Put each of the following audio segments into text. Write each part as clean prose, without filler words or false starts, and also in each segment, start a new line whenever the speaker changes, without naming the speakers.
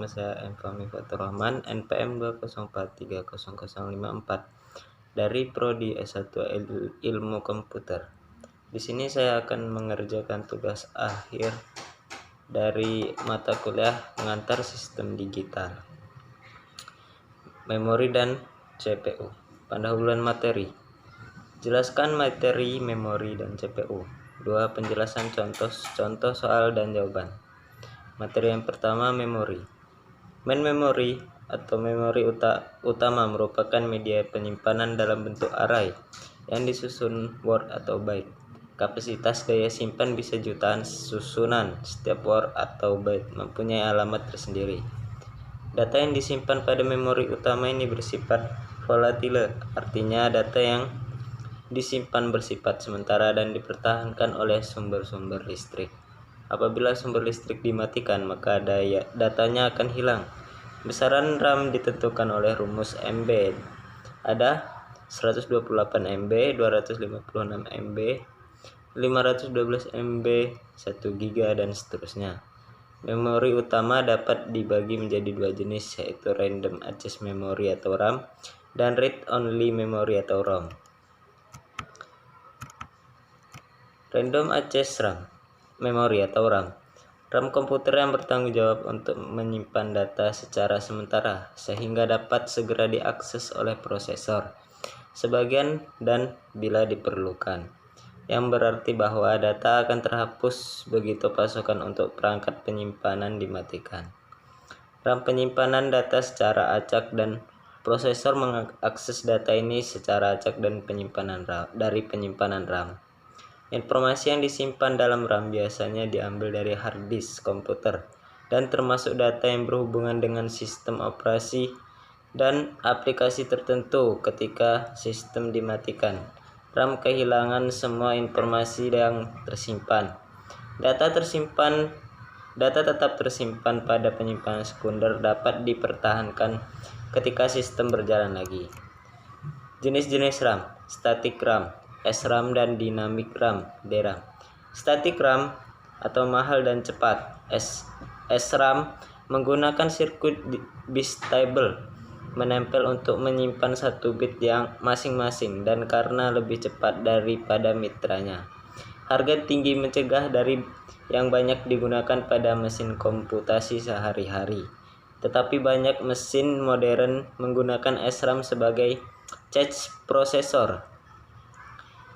saya M. Fahmi Fatur Rahman, NPM 204300054 dari Prodi S1 Ilmu Komputer. Di sini saya akan mengerjakan tugas akhir dari mata kuliah pengantar sistem digital, memori dan CPU. Pendahuluan materi. Jelaskan materi memori dan CPU. 2. Penjelasan contoh soal dan jawaban. Materi yang pertama, memori. Main memory atau memori utama merupakan media penyimpanan dalam bentuk array yang disusun word atau byte. Kapasitas daya simpan bisa jutaan susunan. Setiap word atau byte mempunyai alamat tersendiri. Data yang disimpan pada memori utama ini bersifat volatile, artinya data yang disimpan bersifat sementara dan dipertahankan oleh sumber-sumber listrik. Apabila sumber listrik dimatikan, maka datanya akan hilang. Besaran RAM ditentukan oleh rumus MB. Ada 128 MB, 256 MB, 512 MB, 1 GB, dan seterusnya. Memori utama dapat dibagi menjadi dua jenis, yaitu Random Access Memory atau RAM dan Read Only Memory atau ROM. Random Access Memory atau RAM. RAM komputer yang bertanggung jawab untuk menyimpan data secara sementara sehingga dapat segera diakses oleh prosesor sebagian dan bila diperlukan, yang berarti bahwa data akan terhapus begitu pasokan untuk perangkat penyimpanan dimatikan. RAM penyimpanan data secara acak dan prosesor mengakses data ini secara acak dan dari penyimpanan RAM. Informasi yang disimpan dalam RAM biasanya diambil dari hard disk komputer dan termasuk data yang berhubungan dengan sistem operasi dan aplikasi tertentu. Ketika sistem dimatikan, RAM kehilangan semua informasi yang tersimpan. Data tetap tersimpan pada penyimpanan sekunder dapat dipertahankan ketika sistem berjalan lagi. Jenis-jenis RAM: static RAM, SRAM, dan dynamic RAM, DRAM. Static RAM atau mahal dan cepat. SRAM menggunakan sirkuit bistable menempel untuk menyimpan satu bit yang masing-masing dan karena lebih cepat daripada mitranya. Harga tinggi mencegah dari yang banyak digunakan pada mesin komputasi sehari-hari. Tetapi banyak mesin modern menggunakan SRAM sebagai cache prosesor.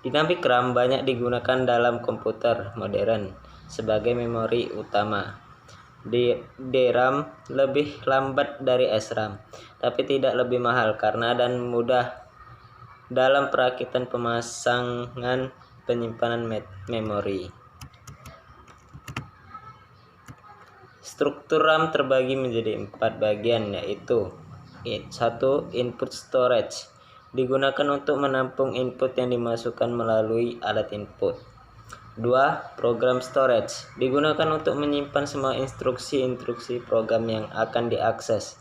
Dynamic RAM banyak digunakan dalam komputer modern sebagai memori utama. DRAM lebih lambat dari SRAM, tapi tidak lebih mahal karena dan mudah dalam perakitan pemasangan penyimpanan memori. Struktur RAM terbagi menjadi 4 bagian, yaitu 1. Input storage, digunakan untuk menampung input yang dimasukkan melalui alat input. 2. Program storage, digunakan untuk menyimpan semua instruksi program yang akan diakses.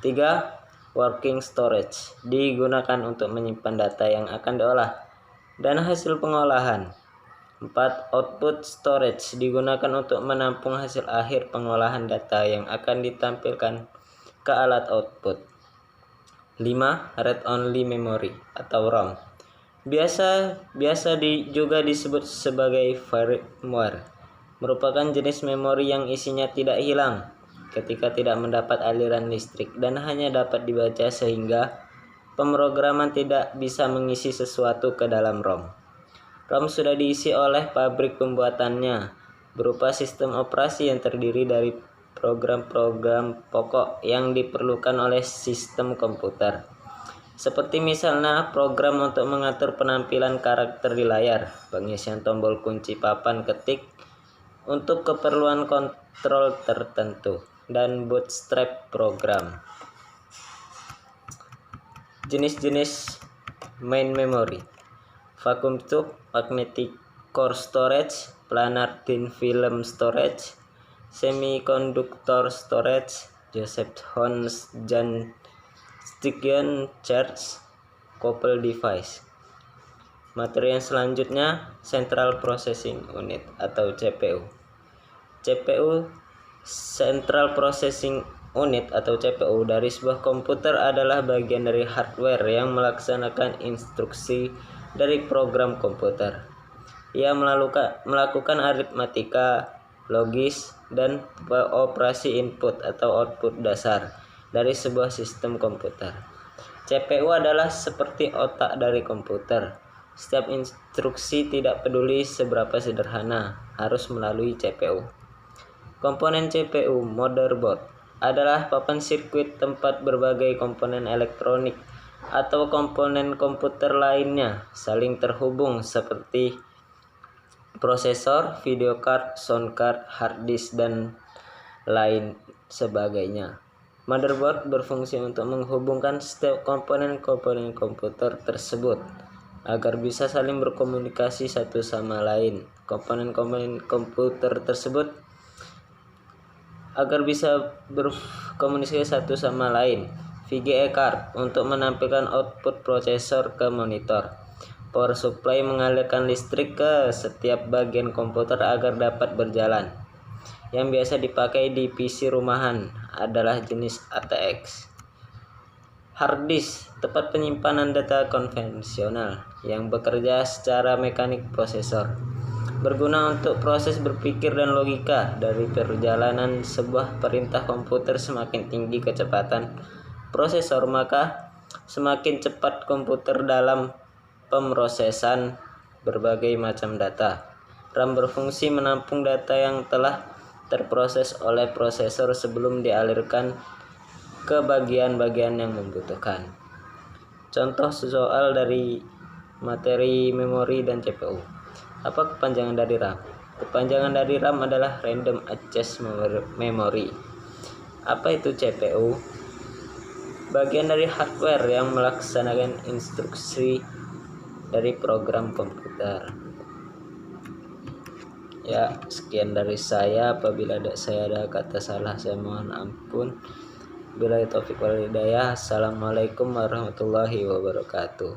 3. Working storage, digunakan untuk menyimpan data yang akan diolah dan hasil pengolahan. 4. Output storage, digunakan untuk menampung hasil akhir pengolahan data yang akan ditampilkan ke alat output. 5. Read Only Memory atau ROM, biasa juga disebut sebagai firmware, merupakan jenis memori yang isinya tidak hilang ketika tidak mendapat aliran listrik dan hanya dapat dibaca sehingga pemrograman tidak bisa mengisi sesuatu ke dalam ROM. ROM sudah diisi oleh pabrik pembuatannya berupa sistem operasi yang terdiri dari program-program pokok yang diperlukan oleh sistem komputer. Seperti misalnya program untuk mengatur penampilan karakter di layar, pengisian tombol kunci papan ketik untuk keperluan kontrol tertentu, dan bootstrap program. Jenis-jenis main memory: vacuum tube, magnetic core storage, planar thin film storage, semiconductor storage, Joseph Hans Jan Stickgen charge couple device. Materi yang selanjutnya, Central Processing Unit atau CPU. CPU Central Processing unit atau CPU dari sebuah komputer adalah bagian dari hardware yang melaksanakan instruksi dari program komputer. Ia melakukan aritmatika, logis, dan operasi input atau output dasar dari sebuah sistem komputer. CPU adalah seperti otak dari komputer. Setiap instruksi, tidak peduli seberapa sederhana, harus melalui CPU. Komponen CPU, motherboard, adalah papan sirkuit tempat berbagai komponen elektronik atau komponen komputer lainnya saling terhubung seperti prosesor, video card, sound card, hard disk, dan lain sebagainya. Motherboard berfungsi untuk menghubungkan setiap komponen-komponen komputer tersebut agar bisa saling berkomunikasi satu sama lain. Komponen-komponen komputer tersebut agar bisa berkomunikasi satu sama lain. VGA card untuk menampilkan output prosesor ke monitor. Power supply mengalirkan listrik ke setiap bagian komputer agar dapat berjalan. Yang biasa dipakai di PC rumahan adalah jenis ATX. Hard disk, tempat penyimpanan data konvensional yang bekerja secara mekanik prosesor. Berguna untuk proses berpikir dan logika. Dari perjalanan sebuah perintah komputer, semakin tinggi kecepatan prosesor, maka semakin cepat komputer dalam pemrosesan berbagai macam data. RAM berfungsi menampung data yang telah terproses oleh prosesor sebelum dialirkan ke bagian-bagian yang membutuhkan. Contoh soal dari materi memori dan CPU. Apa kepanjangan dari RAM? Kepanjangan dari RAM adalah Random Access Memory. Apa itu CPU? Bagian dari hardware yang melaksanakan instruksi dari program komputer. Ya, sekian dari saya. Apabila saya ada kata salah, saya mohon ampun. Billahi taufiq wal hidayah. Assalamualaikum warahmatullahi wabarakatuh.